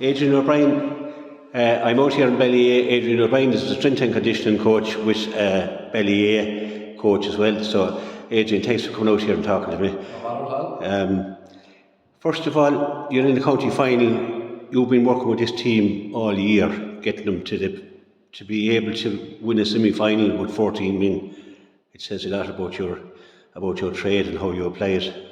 Adrian O'Brien, I'm out here in Ballyea. Adrian O'Brien is the strength and conditioning coach with Ballyea coach as well. So, Adrian, thanks for coming out here and talking to me. First of all, you're in the county final. You've been working with this team all year, getting them to be able to win a semi-final with 14 men. It says a lot about your trade and how you apply it.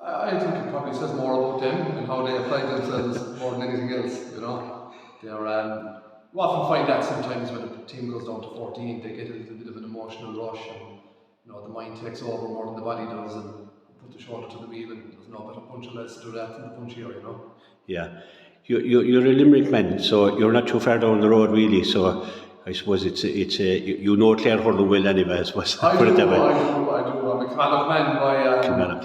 I think it probably says more about them and how they apply themselves more than anything else. You know, we often find that sometimes when a team goes down to 14, they get a little bit of an emotional rush, and the mind takes over more than the body does, and put the shoulder to the wheel, and there's no better puncher lets to do that than the punch here. Yeah, you're a Limerick man, so you're not too far down the road really. So I suppose it's Clare hurling well anyway. I suppose. I do. I'm a Camalloch man by Camalloch,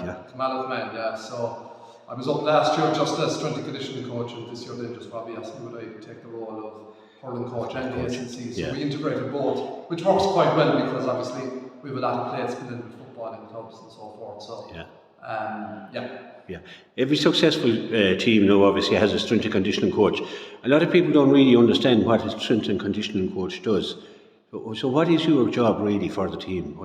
yeah. So I was up last year just as strength and conditioning coach, and this year they just probably asked me would I take the role of hurling coach and the SNC. So we integrated both, which works quite well because obviously we have a lot of players spinning with football and clubs and so forth. So yeah. Every successful team now obviously has a strength and conditioning coach. A lot of people don't really understand what a strength and conditioning coach does. So what is your job really for the team?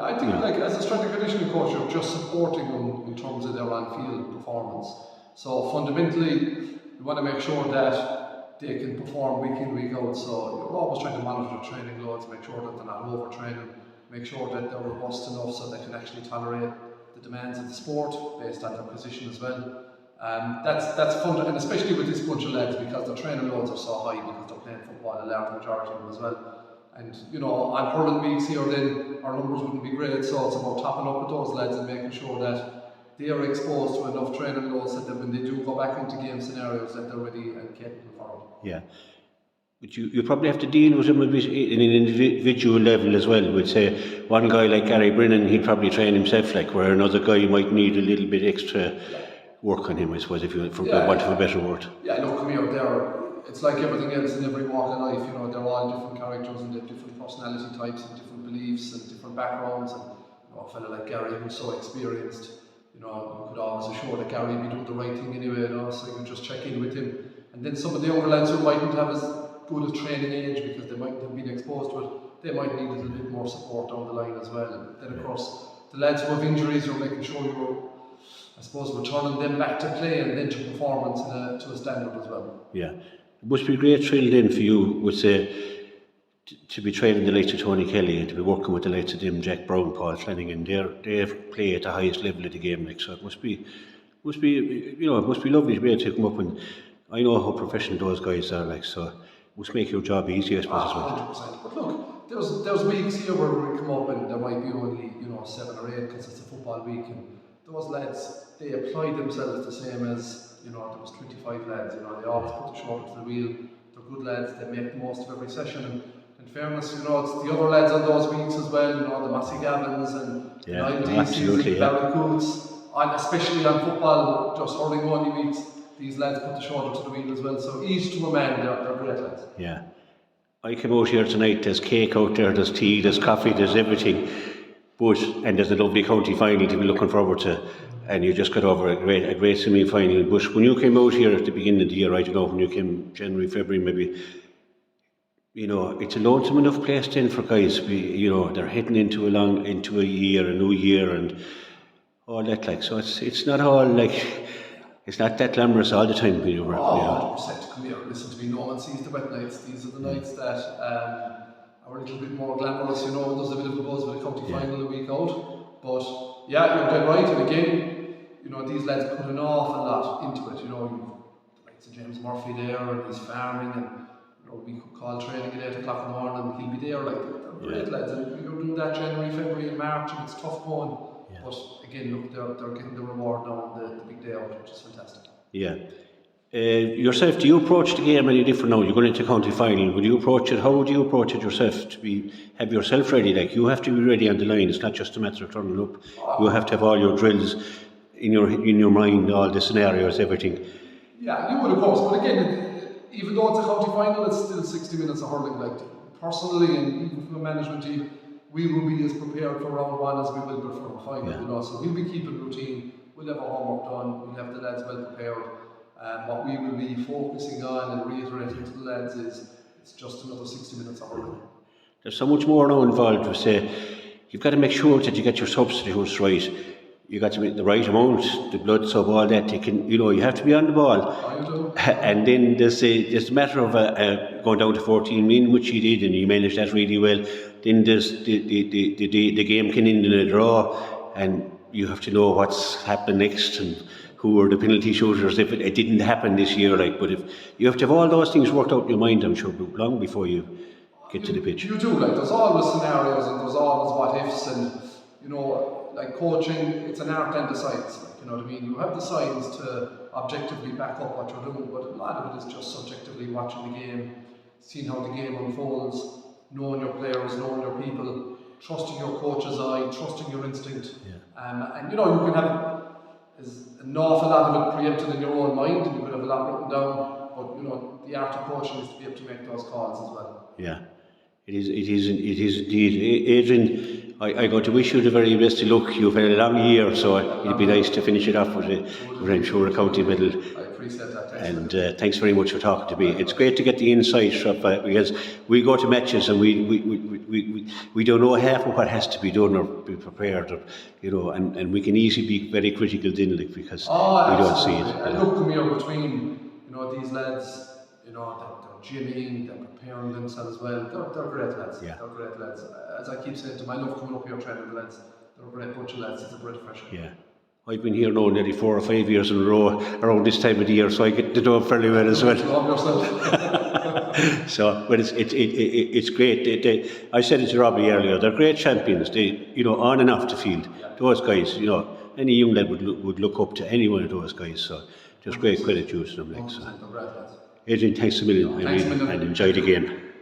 I think as a strength and conditioning coach, you're just supporting them in terms of their on-field performance. So fundamentally, you want to make sure that they can perform week in, week out. So you're always trying to monitor their training loads, make sure that they're not overtraining, make sure that they're robust enough so they can actually tolerate the demands of the sport based on their position as well. That's fun, and especially with this bunch of lads because their training loads are so high because they're playing football, a large majority of them as well. And on hurling weeks here then our numbers wouldn't be great, so it's about topping up with those lads and making sure that they are exposed to enough training loads that when they do go back into game scenarios that they're ready and capable for it. Yeah. But you probably have to deal with them a bit in an individual level as well. We'd say one guy like Gary Brennan, he'd probably train himself, where another guy might need a little bit extra work on him, I suppose, for want of a better word. Yeah, look, come here, it's like everything else in every walk of life, they're all different characters and they have different personality types and different beliefs and different backgrounds. And a fella like Gary who's so experienced, you could always assure that Gary would be doing the right thing anyway, so you can just check in with him. And then some of the younger lads who mightn't have as good a training age because they mightn't have been exposed to it, they might need a little bit more support down the line as well. And then of course, the lads who have injuries, you're making sure you're, I suppose, returning them back to play and then to performance to a standard as well. Yeah. It must be a great thrill then for you, would say, to be training the likes of Tony Kelly and to be working with the likes of them, Jack Brown, Paul Flanagan. They play at the highest level of the game, so it must be lovely to be able to come up, and I know how professional those guys are, so it must make your job easier, I suppose, as well. 100%. But look, there's weeks here where we come up and there might be only 7 or 8 because it's a football week, and those lads, they apply themselves the same as there was 25 lads. They always put the shoulder to the wheel. They're good lads. They make the most of every session. And in fairness, it's the other lads on those weeks as well. The Massey Gavins and the IDCs and Barry Coots, and especially on football, just hurling only weeks. These lads put the shoulder to the wheel as well. So each to a man, they're great lads. Yeah, I came out here tonight. There's cake out there. There's tea. There's coffee. There's everything. And there's a lovely county final to be looking forward to. And you just got over a great semi-final. But when you came out here at the beginning of the year, I don't know, when you came January, February maybe, it's a lonesome enough place then for guys. They're heading into a new year and all that, so it's not all it's not that glamorous all the time. 100%. Come here, listen to me, no one sees the wet nights. These are the nights that are a little bit more glamorous, there's a bit of a buzz with a county final a week out. But yeah, you're dead right, and again, these lads put an awful lot into it. You've the likes of James Murphy there, and he's farming, and we could call training at 8 o'clock in the morning, and he'll be there. They're great lads, and you're doing that January, February, and March, and it's tough going. Yeah. But again, look, they're getting the reward now on the big day out, which is fantastic. Yeah. Yourself, do you approach the game any different now? You're going into county final. Would you approach it? How would you approach it yourself to have yourself ready? You have to be ready on the line. It's not just a matter of turning up. You have to have all your drills in your mind, all the scenarios, everything. Yeah, you would of course. But again, even though it's a county final, it's still 60 minutes of hurling. Personally, and even from the management team, we will be as prepared for round 1 as we will be for the final. So we'll be keeping routine. We'll have our homework done. We'll have the lads well prepared. What we will be focusing on and reiterating to the lads is it's just another 60 minutes of hurling. There's so much more now involved. To say, you've got to make sure that you get your substitutes right. You got to make the right amount, the blood sub, all that. You have to be on the ball. Oh, you do. And then there's a matter of going down to 14 men, which he did, and he managed that really well. Then there's the game can end in a draw, and you have to know what's happening next and who are the penalty shooters if it didn't happen this year. But if you have to have all those things worked out in your mind, I'm sure, long before you get to the pitch. You do. There's always scenarios and there's always what ifs, and like coaching, it's an art and a science. You know what I mean? You have the science to objectively back up what you're doing, but a lot of it is just subjectively watching the game, seeing how the game unfolds, knowing your players, knowing your people, trusting your coach's eye, trusting your instinct. Yeah. And you can have an awful lot of it preempted in your own mind, and you could have a lot written down, but the art of coaching is to be able to make those calls as well. Yeah. It is indeed. Adrian, I go to wish you the very best of luck. You've had a long year, so it'd be nice to finish it off with I'm sure, a county medal. I appreciate that. Thanks very much for talking to me. It's great to get the insight because we go to matches and we don't know half of what has to be done or be prepared, and we can easily be very critical then, because we don't see it. And look, come here, between these lads, they're gymming, they're preparing themselves well. They're great lads. Yeah. They're great lads. As I keep saying to them, I love coming up here training the lads. They're a great bunch of lads. It's a breath of fresh air. Yeah. I've been here now nearly 4 or 5 years in a row around this time of the year, so I get to know them fairly well as well. So, but it's great. I said it to Robbie earlier. They're great champions. They, on and off the field. Yeah. Those guys, any young lad would look up to any one of those guys. So, just great credit to them. Adrian, thanks a million. And enjoy the game.